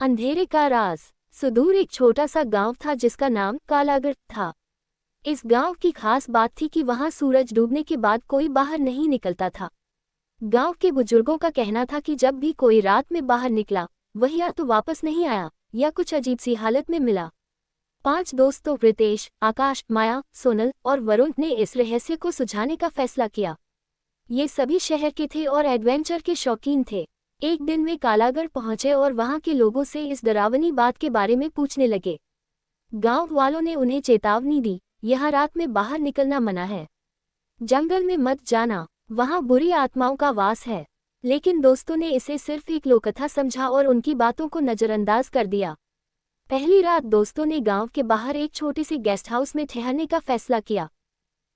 अंधेरे का राज। सुदूर एक छोटा सा गांव था जिसका नाम कालागढ़ था। इस गांव की खास बात थी कि वहां सूरज डूबने के बाद कोई बाहर नहीं निकलता था। गांव के बुजुर्गों का कहना था कि जब भी कोई रात में बाहर निकला, वह या तो वापस नहीं आया या कुछ अजीब सी हालत में मिला। 5 दोस्तों रितेश, आकाश, माया, सोनल और वरुण ने इस रहस्य को सुलझाने का फैसला किया। ये सभी शहर के थे और एडवेंचर के शौकीन थे। एक दिन वे कालागढ़ पहुंचे और वहां के लोगों से इस डरावनी बात के बारे में पूछने लगे। गांव वालों ने उन्हें चेतावनी दी, यहाँ रात में बाहर निकलना मना है। जंगल में मत जाना, वहां बुरी आत्माओं का वास है। लेकिन दोस्तों ने इसे सिर्फ एक लोककथा समझा और उनकी बातों को नजरअंदाज कर दिया। पहली रात दोस्तों ने गांव के बाहर एक छोटे से गेस्ट हाउस में ठहरने का फैसला किया।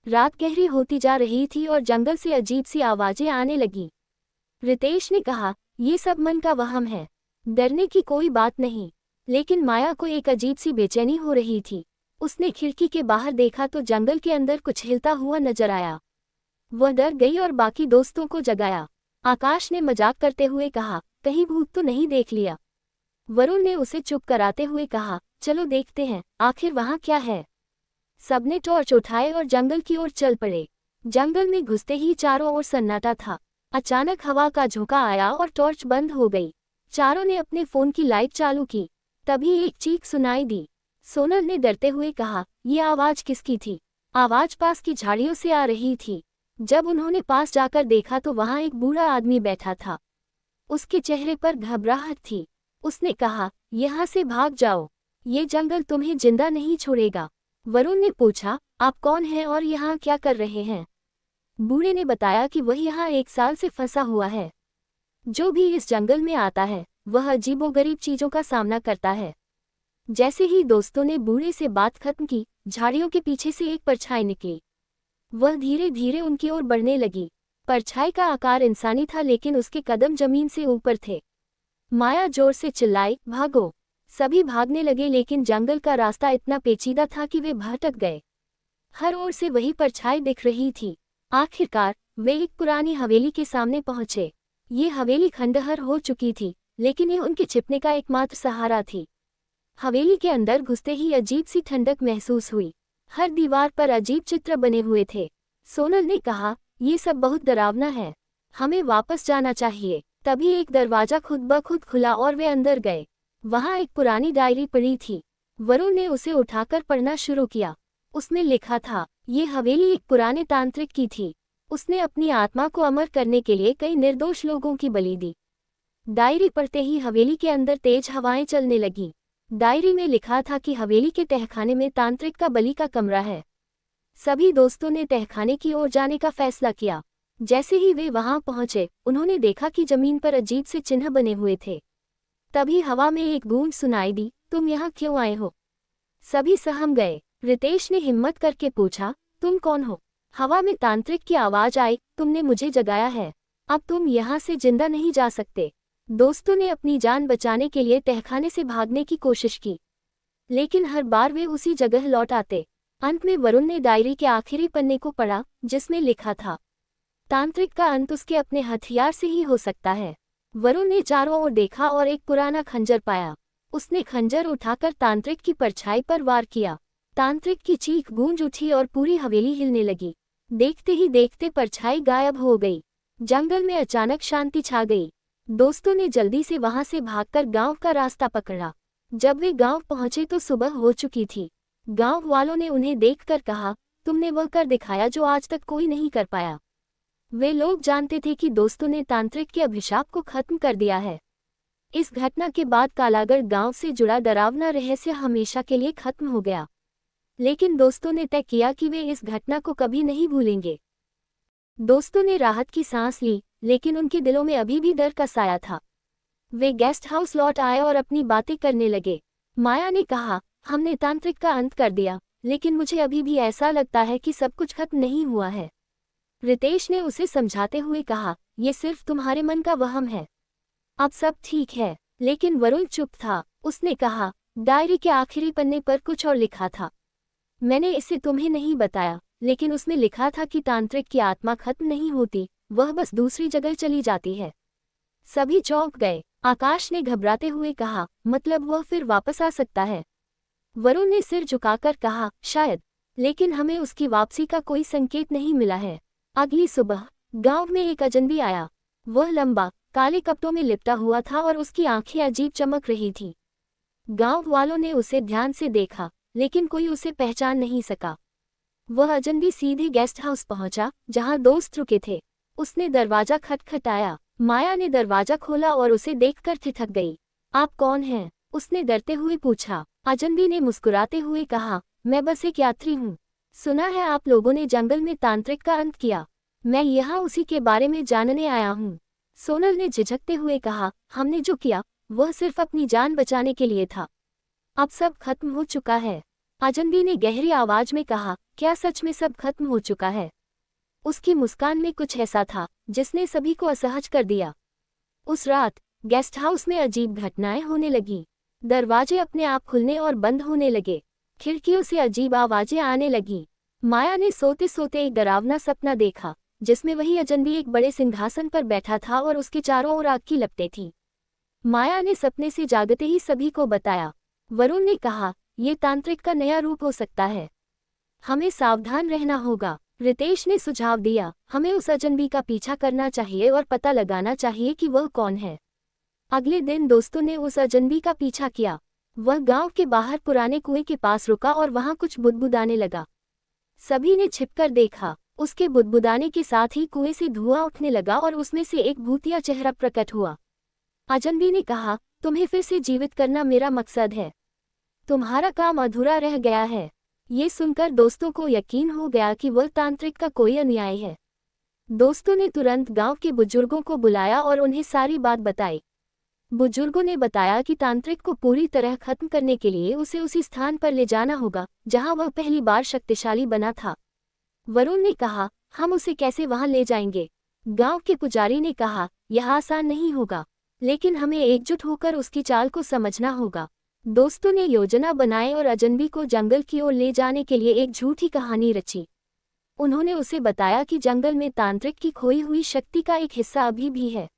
रात गहरी होती जा रही थी और जंगल से अजीब सी आवाजें आने लगी। रितेश ने कहा, ये सब मन का वहम है, डरने की कोई बात नहीं। लेकिन माया को एक अजीब सी बेचैनी हो रही थी। उसने खिड़की के बाहर देखा तो जंगल के अंदर कुछ हिलता हुआ नजर आया। वह डर गई और बाकी दोस्तों को जगाया। आकाश ने मजाक करते हुए कहा, कहीं भूत तो नहीं देख लिया। वरुण ने उसे चुप कराते हुए कहा, चलो देखते हैं, आखिर वहां क्या है। सबने टॉर्च उठाए और जंगल की ओर चल पड़े। जंगल में घुसते ही चारों ओर सन्नाटा था। अचानक हवा का झोंका आया और टॉर्च बंद हो गई। चारों ने अपने फोन की लाइट चालू की। तभी एक चीख सुनाई दी। सोनल ने डरते हुए कहा, ये आवाज किसकी थी। आवाज पास की झाड़ियों से आ रही थी। जब उन्होंने पास जाकर देखा तो वहां एक बूढ़ा आदमी बैठा था। उसके चेहरे पर घबराहट थी। उसने कहा, यहाँ से भाग जाओ, ये जंगल तुम्हें जिंदा नहीं छोड़ेगा। वरुण ने पूछा, आप कौन हैं और यहाँ क्या कर रहे हैं। बूढ़े ने बताया कि वह यहाँ 1 साल से फंसा हुआ है। जो भी इस जंगल में आता है वह अजीबोगरीब चीजों का सामना करता है। जैसे ही दोस्तों ने बूढ़े से बात खत्म की, झाड़ियों के पीछे से एक परछाई निकली। वह धीरे धीरे उनकी ओर बढ़ने लगी। परछाई का आकार इंसानी था लेकिन उसके कदम जमीन से ऊपर थे। माया जोर से चिल्लाई, भागो। सभी भागने लगे लेकिन जंगल का रास्ता इतना पेचीदा था कि वे भटक गए। हर ओर से वही परछाई दिख रही थी। आखिरकार वे एक पुरानी हवेली के सामने पहुंचे। ये हवेली खंडहर हो चुकी थी, लेकिन ये उनके छिपने का एकमात्र सहारा थी। हवेली के अंदर घुसते ही अजीब सी ठंडक महसूस हुई। हर दीवार पर अजीब चित्र बने हुए थे। सोनल ने कहा, ये सब बहुत डरावना है, हमें वापस जाना चाहिए। तभी एक दरवाजा खुद ब खुद खुला और वे अंदर गए। वहां एक पुरानी डायरी पड़ी थी। वरुण ने उसे उठाकर पढ़ना शुरू किया। उसमें लिखा था, ये हवेली एक पुराने तांत्रिक की थी। उसने अपनी आत्मा को अमर करने के लिए कई निर्दोष लोगों की बलि दी। डायरी पढ़ते ही हवेली के अंदर तेज हवाएं चलने लगी। डायरी में लिखा था कि हवेली के तहखाने में तांत्रिक का बलि का कमरा है। सभी दोस्तों ने तहखाने की ओर जाने का फैसला किया। जैसे ही वे वहां पहुंचे, उन्होंने देखा कि जमीन पर अजीब से चिन्ह बने हुए थे। तभी हवा में एक गूंज सुनाई दी, तुम यहाँ क्यों आए हो। सभी सहम गए। रितेश ने हिम्मत करके पूछा, तुम कौन हो। हवा में तांत्रिक की आवाज आई, तुमने मुझे जगाया है, अब तुम यहाँ से जिंदा नहीं जा सकते। दोस्तों ने अपनी जान बचाने के लिए तहखाने से भागने की कोशिश की, लेकिन हर बार वे उसी जगह लौट आते। अंत में वरुण ने डायरी के आखिरी पन्ने को पढ़ा, जिसमें लिखा था, तांत्रिक का अंत उसके अपने हथियार से ही हो सकता है। वरुण ने चारों ओर देखा और एक पुराना खंजर पाया। उसने खंजर उठाकर तांत्रिक की परछाई पर वार किया। तांत्रिक की चीख गूंज उठी और पूरी हवेली हिलने लगी। देखते ही देखते परछाई गायब हो गई। जंगल में अचानक शांति छा गई। दोस्तों ने जल्दी से वहां से भागकर गांव का रास्ता पकड़ा। जब वे गांव पहुंचे तो सुबह हो चुकी थी। गांव वालों ने उन्हें देखकर कहा, तुमने वह कर दिखाया जो आज तक कोई नहीं कर पाया। वे लोग जानते थे कि दोस्तों ने तांत्रिक के अभिशाप को खत्म कर दिया है। इस घटना के बाद कालागढ़ गांव से जुड़ा डरावना रहस्य हमेशा के लिए खत्म हो गया। लेकिन दोस्तों ने तय किया कि वे इस घटना को कभी नहीं भूलेंगे। दोस्तों ने राहत की सांस ली, लेकिन उनके दिलों में अभी भी डर का साया था। वे गेस्ट हाउस लौट आए और अपनी बातें करने लगे। माया ने कहा, हमने तांत्रिक का अंत कर दिया, लेकिन मुझे अभी भी ऐसा लगता है कि सब कुछ खत्म नहीं हुआ है। रितेश ने उसे समझाते हुए कहा, ये सिर्फ तुम्हारे मन का वहम है, अब सब ठीक है। लेकिन वरुण चुप था। उसने कहा, डायरी के आखिरी पन्ने पर कुछ और लिखा था। मैंने इसे तुम्हें नहीं बताया, लेकिन उसमें लिखा था कि तांत्रिक की आत्मा खत्म नहीं होती, वह बस दूसरी जगह चली जाती है। सभी चौंक गए। आकाश ने घबराते हुए कहा, मतलब वह फिर वापस आ सकता है? वरुण ने सिर झुकाकर कहा, शायद, लेकिन हमें उसकी वापसी का कोई संकेत नहीं मिला है। अगली सुबह गांव में एक अजनबी आया। वह लंबा, काले कपड़ों में लिपटा हुआ था और उसकी आंखें अजीब चमक रही थीं। गांव वालों ने उसे ध्यान से देखा, लेकिन कोई उसे पहचान नहीं सका। वह अजनबी सीधे गेस्ट हाउस पहुंचा, जहां दोस्त रुके थे। उसने दरवाजा खटखटाया। माया ने दरवाजा खोला और उसे देखकर ठिठक गई। आप कौन हैं? उसने डरते हुए पूछा। अजनबी ने मुस्कुराते हुए कहा, मैं बस एक यात्री हूँ। सुना है आप लोगों ने जंगल में तांत्रिक का अंत किया। मैं यहाँ उसी के बारे में जानने आया हूँ। सोनल ने झिझकते हुए कहा, हमने जो किया वह सिर्फ अपनी जान बचाने के लिए था। अब सब खत्म हो चुका है। अजनबी ने गहरी आवाज में कहा, क्या सच में सब खत्म हो चुका है? उसकी मुस्कान में कुछ ऐसा था जिसने सभी को असहज कर दिया। उस रात गेस्ट हाउस में अजीब घटनाएं होने लगीं। दरवाजे अपने आप खुलने और बंद होने लगे। खिड़कियों से अजीब आवाजें आने लगीं। माया ने सोते सोते एक डरावना सपना देखा, जिसमें वही अजनबी एक बड़े सिंहासन पर बैठा था और उसके चारों ओर आग की लपटें थीं। माया ने सपने से जागते ही सभी को बताया। वरुण ने कहा, ये तांत्रिक का नया रूप हो सकता है, हमें सावधान रहना होगा। रितेश ने सुझाव दिया, हमें उस अजनबी का पीछा करना चाहिए और पता लगाना चाहिए कि वह कौन है। अगले दिन दोस्तों ने उस अजनबी का पीछा किया। वह गांव के बाहर पुराने कुएं के पास रुका और वहां कुछ बुदबुदाने लगा। सभी ने छिपकर देखा। उसके बुदबुदाने के साथ ही कुएं से धुआं उठने लगा और उसमें से एक भूतिया चेहरा प्रकट हुआ। अजनबी ने कहा, तुम्हें फिर से जीवित करना मेरा मकसद है। तुम्हारा काम अधूरा रह गया है। ये सुनकर दोस्तों को यकीन हो गया कि वह तांत्रिक का कोई अन्याय है। दोस्तों ने तुरंत गांव के बुजुर्गों को बुलाया और उन्हें सारी बात बताई। बुजुर्गों ने बताया कि तांत्रिक को पूरी तरह खत्म करने के लिए उसे उसी स्थान पर ले जाना होगा जहां वह पहली बार शक्तिशाली बना था। वरुण ने कहा, हम उसे कैसे वहां ले जाएंगे? गांव के पुजारी ने कहा, यह आसान नहीं होगा, लेकिन हमें एकजुट होकर उसकी चाल को समझना होगा। दोस्तों ने योजना बनाई और अजनबी को जंगल की ओर ले जाने के लिए एक झूठी कहानी रची। उन्होंने उसे बताया कि जंगल में तांत्रिक की खोई हुई शक्ति का एक हिस्सा अभी भी है।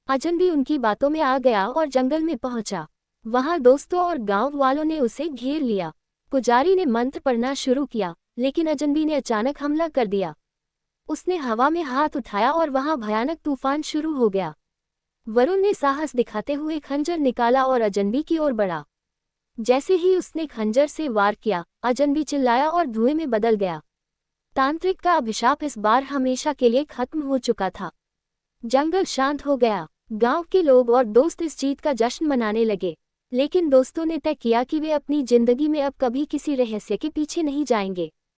अजनबी उनकी बातों में आ गया और जंगल में पहुंचा। वहां दोस्तों और गांव वालों ने उसे घेर लिया। पुजारी ने मंत्र पढ़ना शुरू किया, लेकिन अजनबी ने अचानक हमला कर दिया। उसने हवा में हाथ उठाया और वहां भयानक तूफान शुरू हो गया। वरुण ने साहस दिखाते हुए खंजर निकाला और अजनबी की ओर बढ़ा। जैसे ही उसने खंजर से वार किया, अजनबी चिल्लाया और धुएं में बदल गया। तांत्रिक का अभिशाप इस बार हमेशा के लिए खत्म हो चुका था। जंगल शांत हो गया। गांव के लोग और दोस्त इस जीत का जश्न मनाने लगे, लेकिन दोस्तों ने तय किया कि वे अपनी जिंदगी में अब कभी किसी रहस्य के पीछे नहीं जाएंगे।